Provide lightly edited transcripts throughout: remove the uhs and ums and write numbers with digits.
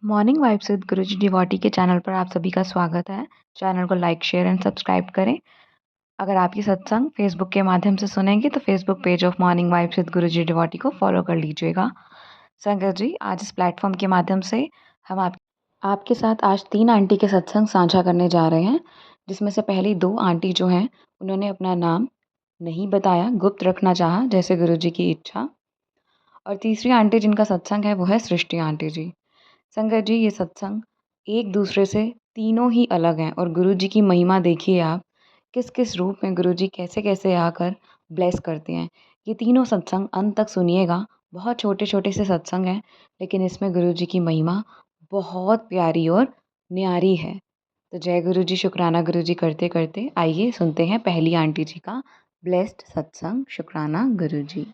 Morning vibes with Guruji devotee के channel पर आप सभी का स्वागत है। चैनल को लाइक, शेयर एंड सब्सक्राइब करें। अगर आप ये सत्संग फेसबुक के माध्यम से सुनेंगे तो Facebook page of morning vibes with Guruji devotee को फॉलो कर लीजिएगा। संगत जी, आज इस प्लेटफॉर्म के माध्यम से हम आपके साथ आज 3 आंटी के सत्संग साझा करने जा रहे हैं, जिसमें से पहली 2 आंटी जो हैं उन्होंने अपना नाम नहीं बताया, गुप्त रखना चाहा जैसे गुरुजी की इच्छा। और तीसरी आंटी जिनका सत्संग है वो है सृष्टि आंटी जी। संगत जी, ये सत्संग एक दूसरे से तीनों ही अलग हैं और गुरु जी की महिमा देखिए आप, किस किस रूप में गुरु जी कैसे कैसे आकर ब्लेस करते हैं। ये तीनों सत्संग अंत तक सुनिएगा। बहुत छोटे छोटे से सत्संग हैं, लेकिन इसमें गुरु जी की महिमा बहुत प्यारी और न्यारी है। तो जय गुरु जी, शुक्राना गुरु जी करते करते आइए सुनते हैं पहली आंटी जी का ब्लेस्ड सत्संग। शुक्राना गुरु जी।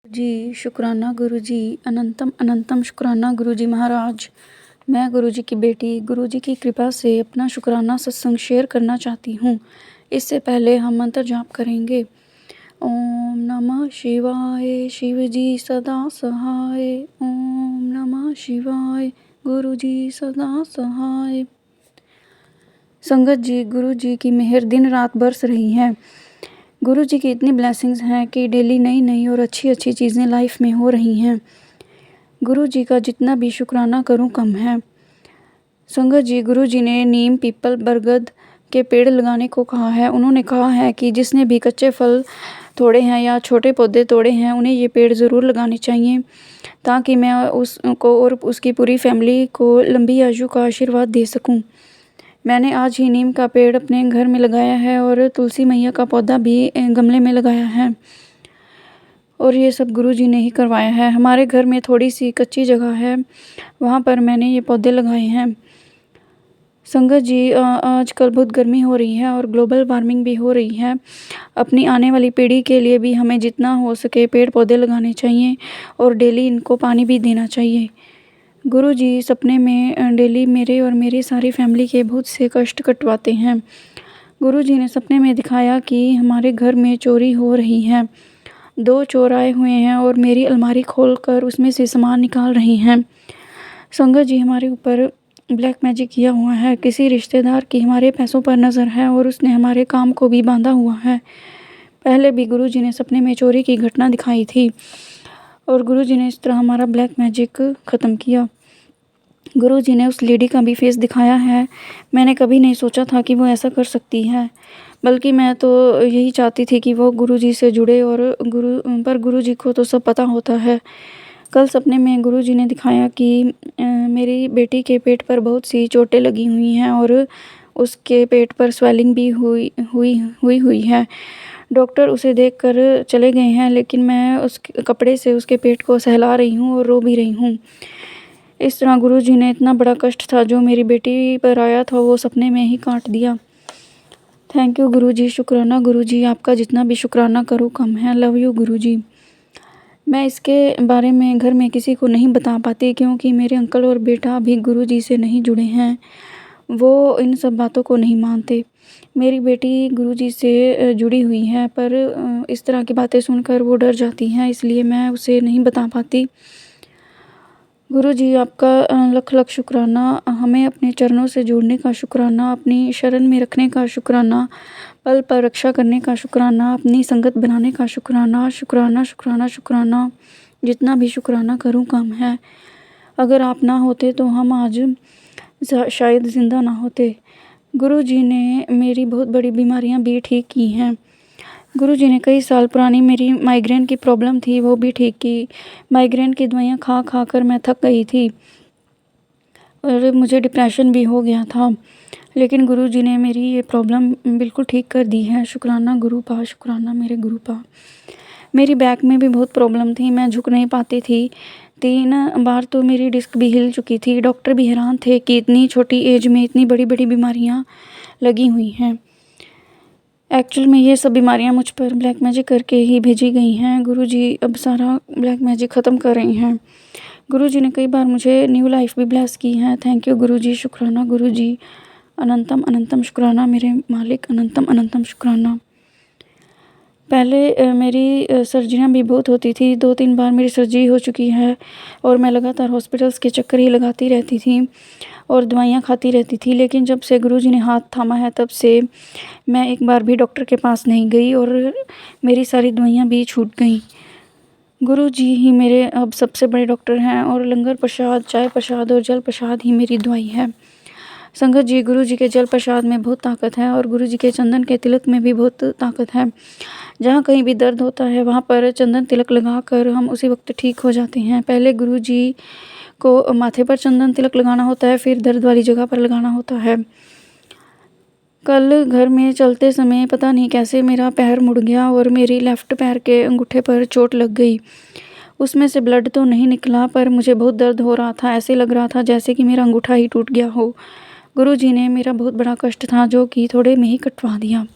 जी, शुक्राना गुरुजी, अनंतम अनंतम शुक्राना गुरुजी महाराज। मैं गुरुजी की बेटी गुरुजी की कृपा से अपना शुक्राना सत्संग शेयर करना चाहती हूँ। इससे पहले हम मंत्र जाप करेंगे। ओम नमः शिवाय, शिव जी सदा सहाय। ओम नमः शिवाय, गुरुजी सदा सहाय। संगत जी, गुरुजी की मेहर दिन रात बरस रही है। गुरु जी की इतनी ब्लेसिंग्स हैं कि डेली नई नई और अच्छी अच्छी चीज़ें लाइफ में हो रही हैं। गुरु जी का जितना भी शुक्राना करूं कम है। संगत जी, गुरु जी ने नीम, पीपल, बरगद के पेड़ लगाने को कहा है। उन्होंने कहा है कि जिसने भी कच्चे फल तोड़े हैं या छोटे पौधे तोड़े हैं उन्हें ये पेड़ ज़रूर लगाने चाहिए, ताकि मैं उसको और उसकी पूरी फैमिली को लंबी आयु का आशीर्वाद दे सकूं। मैंने आज ही नीम का पेड़ अपने घर में लगाया है और तुलसी मैया का पौधा भी गमले में लगाया है, और ये सब गुरुजी ने ही करवाया है। हमारे घर में थोड़ी सी कच्ची जगह है, वहाँ पर मैंने ये पौधे लगाए हैं। संगत जी, आजकल बहुत गर्मी हो रही है और ग्लोबल वार्मिंग भी हो रही है। अपनी आने वाली पीढ़ी के लिए भी हमें जितना हो सके पेड़ पौधे लगाने चाहिए और डेली इनको पानी भी देना चाहिए। गुरुजी सपने में डेली मेरे और मेरी सारी फैमिली के बहुत से कष्ट कटवाते हैं। गुरुजी ने सपने में दिखाया कि हमारे घर में चोरी हो रही है। 2 चोर आए हुए हैं और मेरी अलमारी खोलकर उसमें से सामान निकाल रही हैं। संगत जी, हमारे ऊपर ब्लैक मैजिक किया हुआ है। किसी रिश्तेदार की हमारे पैसों पर नज़र है और उसने हमारे काम को भी बांधा हुआ है। पहले भी गुरुजी ने सपने में चोरी की घटना दिखाई थी और गुरुजी ने इस तरह हमारा ब्लैक मैजिक ख़त्म किया। गुरुजी ने उस लेडी का भी फेस दिखाया है। मैंने कभी नहीं सोचा था कि वो ऐसा कर सकती है, बल्कि मैं तो यही चाहती थी कि वो गुरुजी से जुड़े, और गुरुजी को तो सब पता होता है। कल सपने में गुरुजी ने दिखाया कि मेरी बेटी के पेट पर बहुत सी चोटें लगी हुई हैं और उसके पेट पर स्वेलिंग भी हुई है। डॉक्टर उसे देखकर चले गए हैं, लेकिन मैं उस कपड़े से उसके पेट को सहला रही हूँ और रो भी रही हूँ। इस तरह गुरुजी ने इतना बड़ा कष्ट था जो मेरी बेटी पर आया था वो सपने में ही काट दिया। थैंक यू गुरुजी, शुक्राना गुरुजी, आपका जितना भी शुक्राना करो कम है। लव यू गुरुजी। मैं इसके बारे में घर में किसी को नहीं बता पाती, क्योंकि मेरे अंकल और बेटा भी गुरुजी से नहीं जुड़े हैं। वो इन सब बातों को नहीं मानते। मेरी बेटी गुरुजी से जुड़ी हुई है, पर इस तरह की बातें सुनकर वो डर जाती हैं, इसलिए मैं उसे नहीं बता पाती। गुरुजी, आपका लख लख शुक्राना। हमें अपने चरणों से जोड़ने का शुक्राना, अपनी शरण में रखने का शुक्राना, पल पर रक्षा करने का शुक्राना, अपनी संगत बनाने का शुक्राना। शुक्राना शुक्राना शुक्राना, जितना भी शुक्राना करूं कम है। अगर आप ना होते तो हम आज शायद ज़िंदा ना होते। गुरुजी ने मेरी बहुत बड़ी बीमारियां भी ठीक की हैं। गुरुजी ने कई साल पुरानी मेरी माइग्रेन की प्रॉब्लम थी वो भी ठीक की। माइग्रेन की दवाइयाँ खा खा कर मैं थक गई थी और मुझे डिप्रेशन भी हो गया था, लेकिन गुरुजी ने मेरी ये प्रॉब्लम बिल्कुल ठीक कर दी है। शुक्राना गुरुपा, शुक्राना मेरे गुरुपा। मेरी बैक में भी बहुत प्रॉब्लम थी, मैं झुक नहीं पाती थी। 3 बार तो मेरी डिस्क भी हिल चुकी थी। डॉक्टर भी हैरान थे कि इतनी छोटी एज में इतनी बड़ी बड़ी बीमारियाँ लगी हुई हैं। एक्चुअल में ये सब बीमारियां मुझ पर ब्लैक मैजिक करके ही भेजी गई हैं। गुरुजी अब सारा ब्लैक मैजिक ख़त्म कर रहे हैं। गुरुजी ने कई बार मुझे न्यू लाइफ भी ब्लेस की है। थैंक यू गुरुजी, शुक्राना गुरुजी, अनंतम अनंतम शुक्राना मेरे मालिक, अनंतम अनंतम शुक्राना। पहले मेरी सर्जरियाँ भी बहुत होती थी, 2-3 बार मेरी सर्जरी हो चुकी है और मैं लगातार हॉस्पिटल्स के चक्कर ही लगाती रहती थी और दवाइयाँ खाती रहती थी। लेकिन जब से गुरुजी ने हाथ थामा है तब से मैं एक बार भी डॉक्टर के पास नहीं गई और मेरी सारी दवाइयाँ भी छूट गईं। गुरुजी ही मेरे अब सबसे बड़े डॉक्टर हैं और लंगर प्रसाद, चाय प्रसाद और जल प्रसाद ही मेरी दवाई है। संगत जी, गुरुजी के जल प्रसाद में बहुत ताकत है और गुरुजी के चंदन के तिलक में भी बहुत ताकत है। जहाँ कहीं भी दर्द होता है वहाँ पर चंदन तिलक लगाकर हम उसी वक्त ठीक हो जाते हैं। पहले गुरुजी को माथे पर चंदन तिलक लगाना होता है, फिर दर्द वाली जगह पर लगाना होता है। कल घर में चलते समय पता नहीं कैसे मेरा पैर मुड़ गया और मेरी लेफ़्ट पैर के अंगूठे पर चोट लग गई। उसमें से ब्लड तो नहीं निकला पर मुझे बहुत दर्द हो रहा था, ऐसे लग रहा था जैसे कि मेरा अंगूठा ही टूट गया हो। गुरुजी ने मेरा बहुत बड़ा कष्ट था जो कि थोड़े में ही कटवा दिया।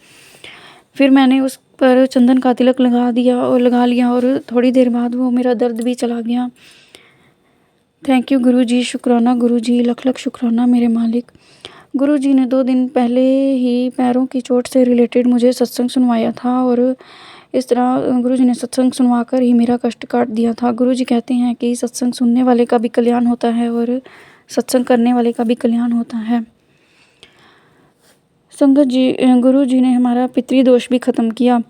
फिर मैंने उस पर चंदन का तिलक लगा लिया और थोड़ी देर बाद वो मेरा दर्द भी चला गया। थैंक यू गुरुजी, शुक्राना गुरुजी, लख लख शुक्राना मेरे मालिक। गुरुजी ने 2 दिन पहले ही पैरों की चोट से रिलेटेड मुझे सत्संग सुनवाया था और इस तरह गुरुजी ने सत्संग सुनवाकर ही मेरा कष्ट काट दिया था। गुरुजी कहते हैं कि सत्संग सुनने वाले का भी कल्याण होता है और सत्संग करने वाले का भी कल्याण होता है। संगत जी, गुरुजी ने हमारा पितृदोष भी ख़त्म किया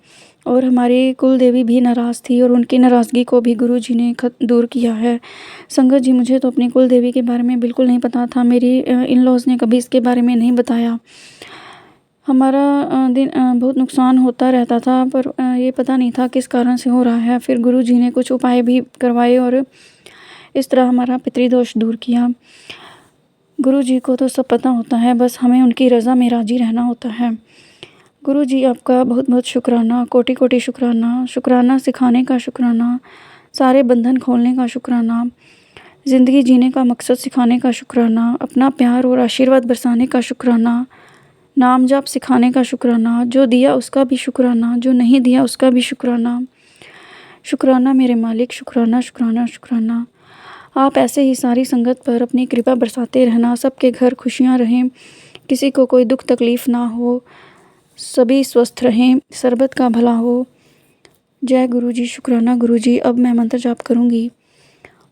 और हमारी कुल देवी भी नाराज़ थी और उनकी नाराज़गी को भी गुरुजी ने दूर किया है। संगत जी, मुझे तो अपनी कुल देवी के बारे में बिल्कुल नहीं पता था। मेरी इन-लॉज़ ने कभी इसके बारे में नहीं बताया। हमारा दिन बहुत नुकसान होता रहता था पर ये पता नहीं था किस कारण से हो रहा है। फिर गुरुजी ने कुछ उपाय भी करवाए और इस तरह हमारा पितृदोष दूर किया। गुरुजी को तो सब पता होता है, बस हमें उनकी रज़ा में राज़ी रहना होता है। गुरुजी, आपका बहुत बहुत शुक्राना, कोटि कोटि शुक्राना। शुक्राना सिखाने का शुक्राना, सारे बंधन खोलने का शुक्राना, ज़िंदगी जीने का मकसद सिखाने का शुक्राना, अपना प्यार और आशीर्वाद बरसाने का शुक्राना, नाम जाप सिखाने का शुक्राना, जो दिया उसका भी शुक्राना, जो नहीं दिया उसका भी शुक्राना। शुक्राना मेरे मालिक, शुक्राना शुक्राना शुक्राना। आप ऐसे ही सारी संगत पर अपनी कृपा बरसाते रहना, सबके घर खुशियाँ रहें, किसी को कोई दुख तकलीफ़ ना हो, सभी स्वस्थ रहें, सर्बत का भला हो। जय गुरुजी, शुक्राना गुरुजी। अब मैं मंत्र जाप करूँगी।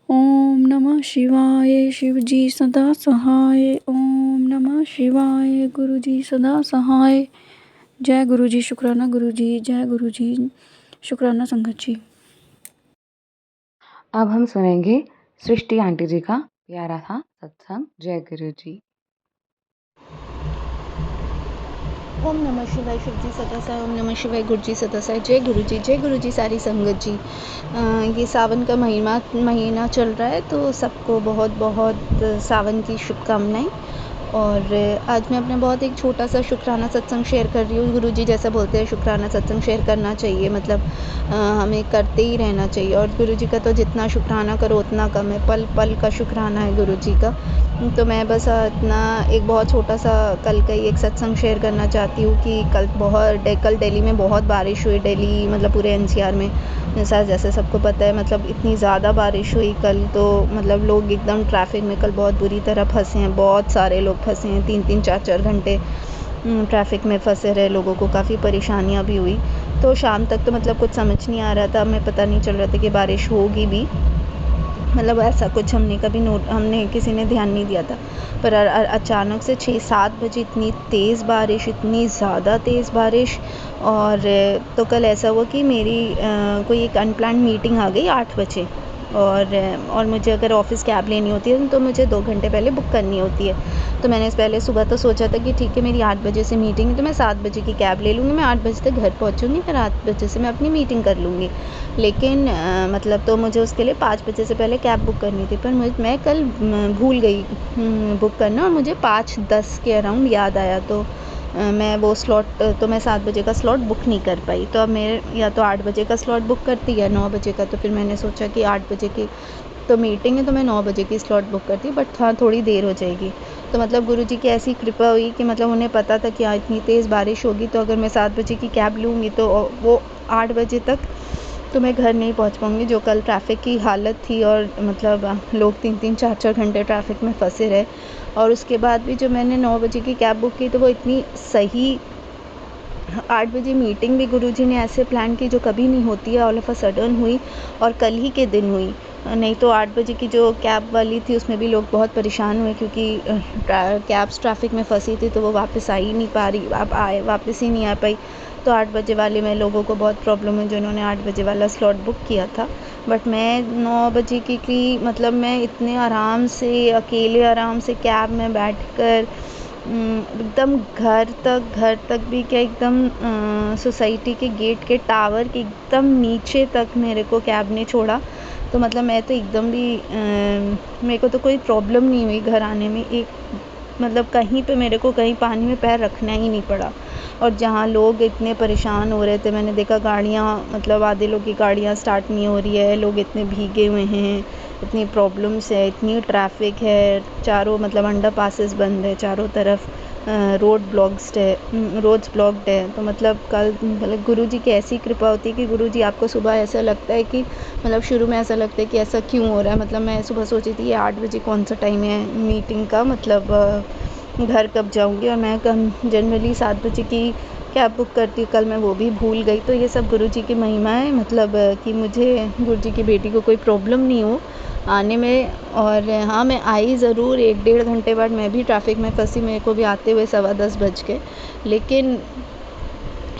ओम नमः शिवाय, शिवजी सदा सहाय। ओम नमः शिवाय, गुरुजी सदा सहाय। जय गुरुजी, शुक्राना गुरुजी। जय गुरुजी, शुक्राना संगत जी। अब हम सुनेंगे सृष्टि आंटी जी का प्यारा था सत्संग। जय गुरु जी। ओम नमः शिवाय, शिवजी सदा साई। ओम नमः शिवाय, गुरुजी सदा साई। जय गुरु जी, सारी संगत जी। ये सावन का महीना चल रहा है तो सबको बहुत बहुत सावन की शुभकामनाएं। और आज मैं अपना बहुत एक छोटा सा शुक्राना सत्संग शेयर कर रही हूँ। गुरुजी जैसा बोलते हैं शुक्राना सत्संग शेयर करना चाहिए, मतलब हमें करते ही रहना चाहिए। और गुरुजी का तो जितना शुक्राना करो उतना कम है, पल पल का शुक्राना है गुरुजी का। तो मैं बस इतना एक बहुत छोटा सा कल का ही एक सत्संग शेयर करना चाहती हूँ कि कल दिल्ली में बहुत बारिश हुई। दिल्ली मतलब पूरे एनसीआर में जैसे सबको पता है, मतलब इतनी ज़्यादा बारिश हुई कल, तो मतलब लोग एकदम ट्रैफिक में कल बहुत बुरी तरह फंसे हैं। बहुत सारे लोग फंसे हैं, 3-3 4-4 घंटे ट्रैफिक में फंसे रहे, लोगों को काफ़ी परेशानियाँ भी हुई। तो शाम तक तो मतलब कुछ समझ नहीं आ रहा था, हमें पता नहीं चल रहा था कि बारिश होगी भी, मतलब ऐसा कुछ हमने किसी ने ध्यान नहीं दिया था। पर अचानक से 6-7 बजे इतनी तेज़ बारिश, इतनी ज़्यादा तेज़ बारिश। और तो कल ऐसा हुआ कि मेरी कोई एक अनप्लान्ड मीटिंग आ गई 8 बजे। और मुझे अगर ऑफ़िस कैब लेनी होती है तो मुझे 2 घंटे पहले बुक करनी होती है। तो मैंने पहले सुबह तो सोचा था कि ठीक है, मेरी 8 बजे से मीटिंग है तो मैं 7 बजे की कैब ले लूँगी, मैं 8 बजे तक घर पहुँचूँगी, फिर 8 बजे से मैं अपनी मीटिंग कर लूँगी। लेकिन मतलब तो मुझे उसके लिए 5 बजे से पहले कैब बुक करनी थी, पर मैं कल भूल गई बुक करना, और मुझे 5:10 के अराउंड याद आया। तो मैं वो स्लॉट तो मैं 7 बजे का स्लॉट बुक नहीं कर पाई। तो अब मैं या तो 8 बजे का स्लॉट बुक करती या 9 बजे का। तो फिर मैंने सोचा कि 8 बजे की तो मीटिंग है तो मैं 9 बजे की स्लॉट बुक करती, बट हाँ थोड़ी देर हो जाएगी। तो मतलब गुरुजी की ऐसी कृपा हुई कि मतलब उन्हें पता था कि इतनी तेज़ बारिश होगी, तो अगर मैं 7 बजे की कैब लूँगी तो वो 8 बजे तक तो मैं घर नहीं पहुंच पाऊँगी। जो कल ट्रैफ़िक की हालत थी, और मतलब लोग 3-3 4-4 घंटे ट्रैफ़िक में फंसे रहे। और उसके बाद भी जो मैंने 9 बजे की कैब बुक की तो वो इतनी सही 8 बजे मीटिंग भी गुरुजी ने ऐसे प्लान की जो कभी नहीं होती है, ऑल ऑफ अ सडन हुई और कल ही के दिन हुई। नहीं तो 8 बजे की जो कैब वाली थी उसमें भी लोग बहुत परेशान हुए क्योंकि कैब्स ट्रैफिक में फंसी थी तो वो वापस आ ही नहीं पा रही, वापस ही नहीं आ पाई। तो 8 बजे वाले में लोगों को बहुत प्रॉब्लम हुई जिन्होंने 8 बजे वाला स्लॉट बुक किया था। बट मैं 9 बजे की मतलब मैं इतने आराम से अकेले आराम से कैब में बैठकर एकदम घर तक भी क्या, एकदम सोसाइटी के गेट के टावर के एकदम नीचे तक मेरे को कैब ने छोड़ा। तो मतलब मैं तो एकदम भी मेरे को तो कोई प्रॉब्लम नहीं हुई घर आने में। एक मतलब कहीं पे मेरे को कहीं पानी में पैर रखना ही नहीं पड़ा। और जहाँ लोग इतने परेशान हो रहे थे, मैंने देखा गाड़ियाँ, मतलब आधे लोग की गाड़ियाँ स्टार्ट नहीं हो रही है, लोग इतने भीगे हुए हैं, इतनी प्रॉब्लम्स है, इतनी ट्रैफिक है, चारों मतलब अंडर पासेस बंद है चारों तरफ, रोड्स ब्लॉक्ड है। तो मतलब कल मतलब गुरुजी की ऐसी कृपा होती है कि गुरुजी आपको सुबह ऐसा लगता है कि मतलब शुरू में ऐसा लगता है कि ऐसा क्यों हो रहा है। मतलब मैं सुबह सोची थी ये 8 बजे कौन सा टाइम है मीटिंग का, मतलब घर कब जाऊँगी, और मैं जनरली 7 बजे की कैब बुक करती हूँ, कल मैं वो भी भूल गई। तो ये सब गुरुजी की महिमा है, मतलब कि मुझे गुरुजी की बेटी को कोई प्रॉब्लम नहीं हो आने में। और हाँ, मैं आई ज़रूर 1 डेढ़ घंटे बाद, मैं भी ट्रैफिक में फंसी, मेरे को भी आते हुए 10:15 बज गए। लेकिन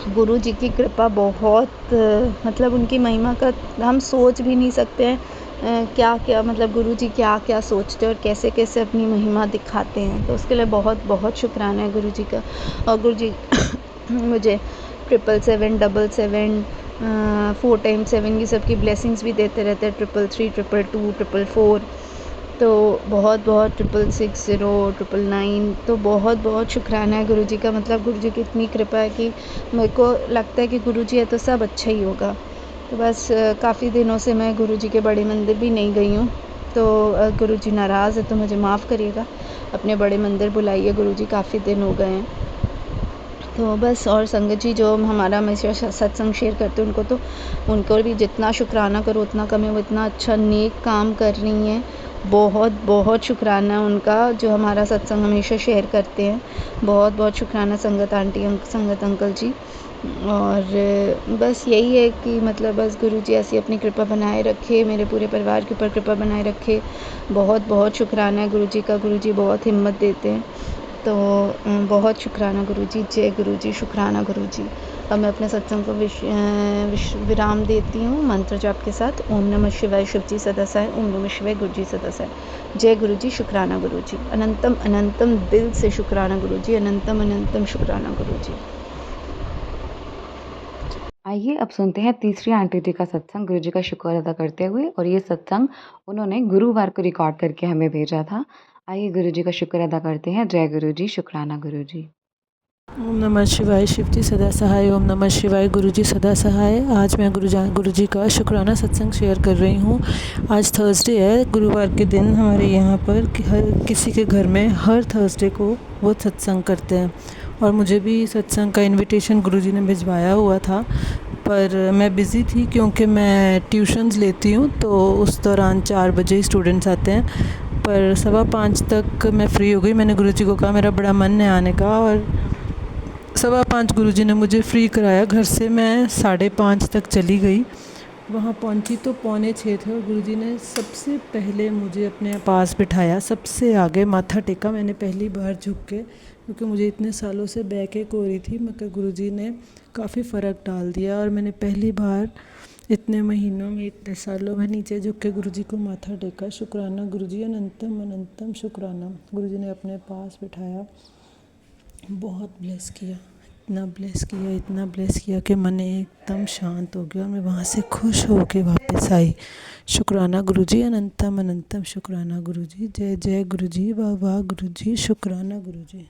गुरुजी की कृपा बहुत मतलब उनकी महिमा का हम सोच भी नहीं सकते हैं। क्या क्या मतलब गुरुजी क्या क्या सोचते हैं और कैसे कैसे अपनी महिमा दिखाते हैं। तो उसके लिए बहुत बहुत शुक्राना है गुरुजी का। और गुरुजी मुझे 777 4 टाइम्स 7 की सबकी ब्लेसिंग्स भी देते रहते हैं, 333 222 444। तो बहुत बहुत 666 999, तो बहुत बहुत शुक्राना है गुरुजी का। मतलब गुरुजी की इतनी कृपा है कि मेरे को लगता है कि गुरुजी है तो सब अच्छा ही होगा। तो बस काफ़ी दिनों से मैं गुरुजी के बड़े मंदिर भी नहीं गई हूँ। तो गुरुजी नाराज़ है तो मुझे माफ़ करिएगा, अपने बड़े मंदिर बुलाइए गुरुजी, काफ़ी दिन हो गए हैं। तो बस, और संगत जी जो हमारा हमेशा सत्संग शेयर करते हैं उनको भी जितना शुक्राना करो उतना कम है। वो इतना अच्छा नेक काम कर रही हैं, बहुत बहुत शुक्राना है उनका जो हमारा सत्संग हमेशा शेयर करते हैं। बहुत बहुत शुक्राना संगत आंटी, संगत अंकल जी। और बस यही है कि मतलब बस गुरुजी ऐसी अपनी कृपा बनाए रखे, मेरे पूरे परिवार के ऊपर कृपा बनाए रखे। बहुत बहुत शुक्राना है गुरुजी का, गुरुजी बहुत हिम्मत देते हैं। तो बहुत शुक्राना गुरुजी, जय गुरुजी, शुक्राना गुरुजी। अब मैं अपने सत्संग को विराम देती हूँ मंत्र जाप के साथ। ओम नमः शिवाय, शिव जी सदा साई, ओम नमः शिवाय, गुरु जी सदा साई। जय गुरुजी, शुक्राना गुरुजी, अनंतम अनंतम दिल से शुक्राना गुरुजी, अनंतम अनंतम शुक्राना गुरुजी। आइए अब सुनते हैं तीसरी आंटी जी का सत्संग गुरु जी का शुक्र अदा करते हुए। और ये सत्संग उन्होंने गुरुवार को रिकॉर्ड करके हमें भेजा था। आइए गुरु जी का शुक्र अदा करते हैं। जय गुरु जी, शुक्राना गुरु जी। ओम नमः शिवाय, शिव जी सदा सहाय। ओम नमः शिवाय, गुरु जी सदा सहाय। आज मैं गुरु जी का शुक्राना सत्संग शेयर कर रही हूँ। आज थर्सडे है, गुरुवार के दिन हमारे यहाँ पर हर किसी के घर में हर थर्सडे को वो सत्संग करते हैं। और मुझे भी सत्संग का इनविटेशन गुरु जी ने भिजवाया हुआ था, पर मैं बिज़ी थी क्योंकि मैं ट्यूशन्स लेती हूँ, तो उस दौरान 4 बजे ही स्टूडेंट्स आते हैं। पर 4:15 तक मैं फ़्री हो गई। मैंने गुरु जी को कहा मेरा बड़ा मन है आने का, और 5:15 गुरुजी ने मुझे फ्री कराया। घर से मैं 5:30 तक चली गई। वहाँ पहुँची तो 5:45 थे, और गुरुजी ने सबसे पहले मुझे अपने पास बिठाया, सबसे आगे माथा टेका मैंने पहली बार झुक के, क्योंकि मुझे इतने सालों से बैक एक हो रही थी। मगर गुरुजी ने काफ़ी फ़र्क डाल दिया, और मैंने पहली बार इतने महीनों में, इतने सालों में नीचे झुक के गुरुजी को माथा टेका। शुक्राना गुरुजी, अनंतम अनंतम शुक्राना। गुरुजी ने अपने पास बिठाया, बहुत ब्लेस किया, इतना ब्लेस किया कि मन एकदम शांत हो गया, और मैं वहाँ से खुश हो के वापस आई। शुक्राना गुरुजी, अनंतम अनंतम शुक्राना गुरुजी। जय जय गुरुजी, वाह वाह गुरुजी, शुक्राना गुरुजी।